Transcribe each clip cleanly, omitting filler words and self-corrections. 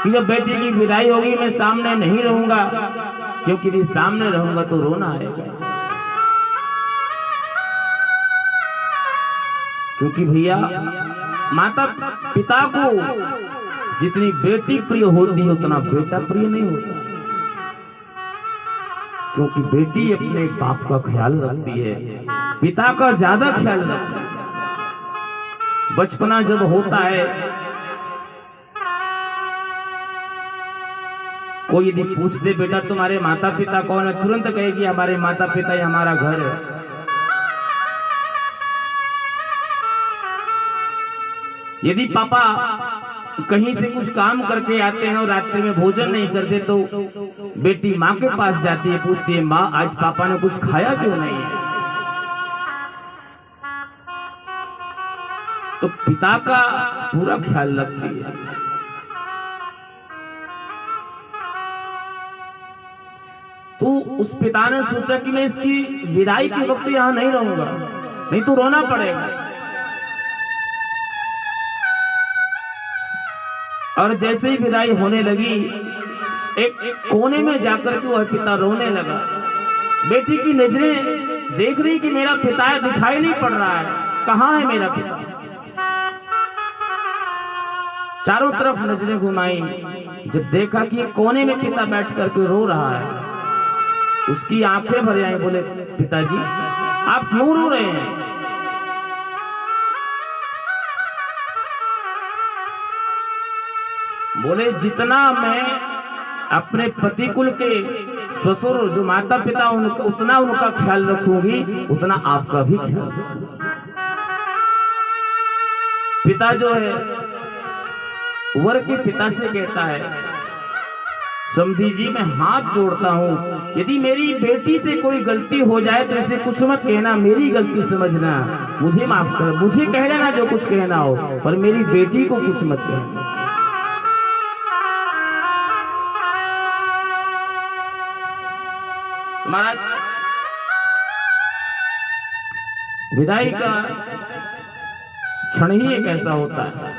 कि जब बेटी की विदाई होगी मैं सामने नहीं रहूंगा, क्योंकि यदि सामने रहूंगा तो रोना आएगा। क्योंकि भैया माता पिता को जितनी बेटी प्रिय होती है उतना बेटा प्रिय नहीं होता, क्योंकि बेटी अपने बाप का ख्याल रखती है, पिता का ज्यादा ख्याल रखती है। बचपना जब होता है, कोई यदि पूछते बेटा तुम्हारे माता पिता कौन है, तुरंत कहेगी हमारे माता पिता ही हमारा घर है। यदि पापा कहीं से कुछ काम करके आते हैं और रात्रि में भोजन नहीं करते तो बेटी माँ के पास जाती है, पूछती है माँ आज पापा ने कुछ खाया क्यों नहीं है। तो पिता का पूरा ख्याल रखती है। तो उस पिता ने सोचा कि मैं इसकी विदाई के वक्त यहां नहीं रहूंगा, नहीं तो रोना पड़ेगा। और जैसे ही विदाई होने लगी, एक कोने में जाकर के वह पिता रोने लगा। बेटी की नजरें देख रही कि मेरा पिता दिखाई नहीं पड़ रहा है, कहाँ है मेरा पिता। चारों तरफ नजरें घुमाई, जब देखा कि कोने में पिता बैठ करके रो रहा है, उसकी आंखें भर आई। बोले पिताजी आप क्यों रो रहे हैं। बोले जितना मैं अपने पति कुल के ससुर जो माता पिता उतना उनका ख्याल रखूंगी, उतना आपका भी ख्याल। पिता जो है वर के पिता से कहता है समधी जी मैं हाथ जोड़ता हूं, यदि मेरी बेटी से कोई गलती हो जाए तो इसे कुछ मत कहना, मेरी गलती समझना, मुझे माफ कर, मुझे कह देना जो कुछ कहना हो, पर मेरी बेटी को कुछ मत कहना। महाराज विदाई का क्षण ही एक ऐसा होता है।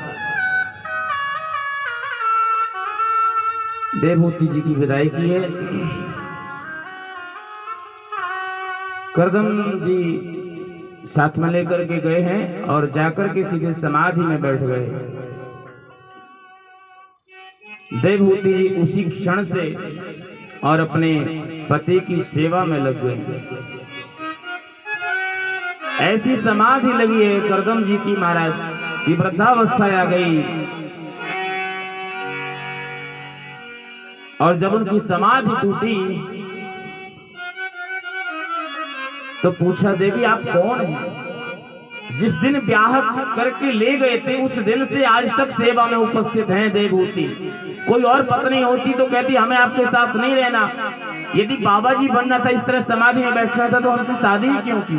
देवहूति जी की विदाई की है। करदम जी साथ में लेकर के गए हैं और जाकर के सीधे समाधि में बैठ गए। देवहूति जी उसी क्षण से और अपने पति की सेवा में लग गए। ऐसी समाधि लगी है करदम जी की महाराज की वृद्धावस्था आ गई। और जब उनकी समाधि टूटी तो पूछा देवी आप कौन हैं। जिस दिन ब्याह करके ले गए थे उस दिन से आज तक सेवा में उपस्थित हैं देवहूति। कोई और पत्नी होती तो कहती हमें आपके साथ नहीं रहना, यदि बाबा जी बनना था, इस तरह समाधि में बैठना था तो हमसे शादी ही क्यों की।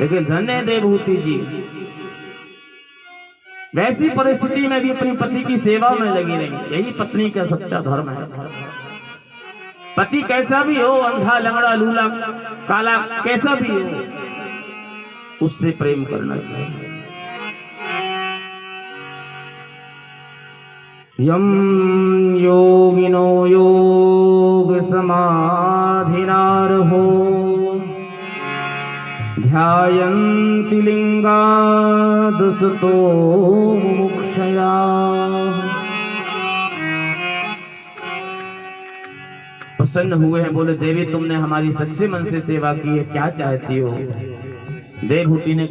लेकिन धन्य है देवहूति जी, वैसी परिस्थिति में भी अपनी पति की सेवा में लगी रही। यही पत्नी का सच्चा धर्म है। पति कैसा भी हो, अंधा लंगड़ा लूला काला कैसा भी हो, उससे प्रेम करना चाहिए। यम योगिनो योग समाधिनारहो ध्यायन्ति लिंगादसतो मुमुक्षया। प्रसन्न हुए हैं, बोले देवी तुमने हमारी सच्चे मन से सेवा की है, क्या चाहती हो। देवहूति ने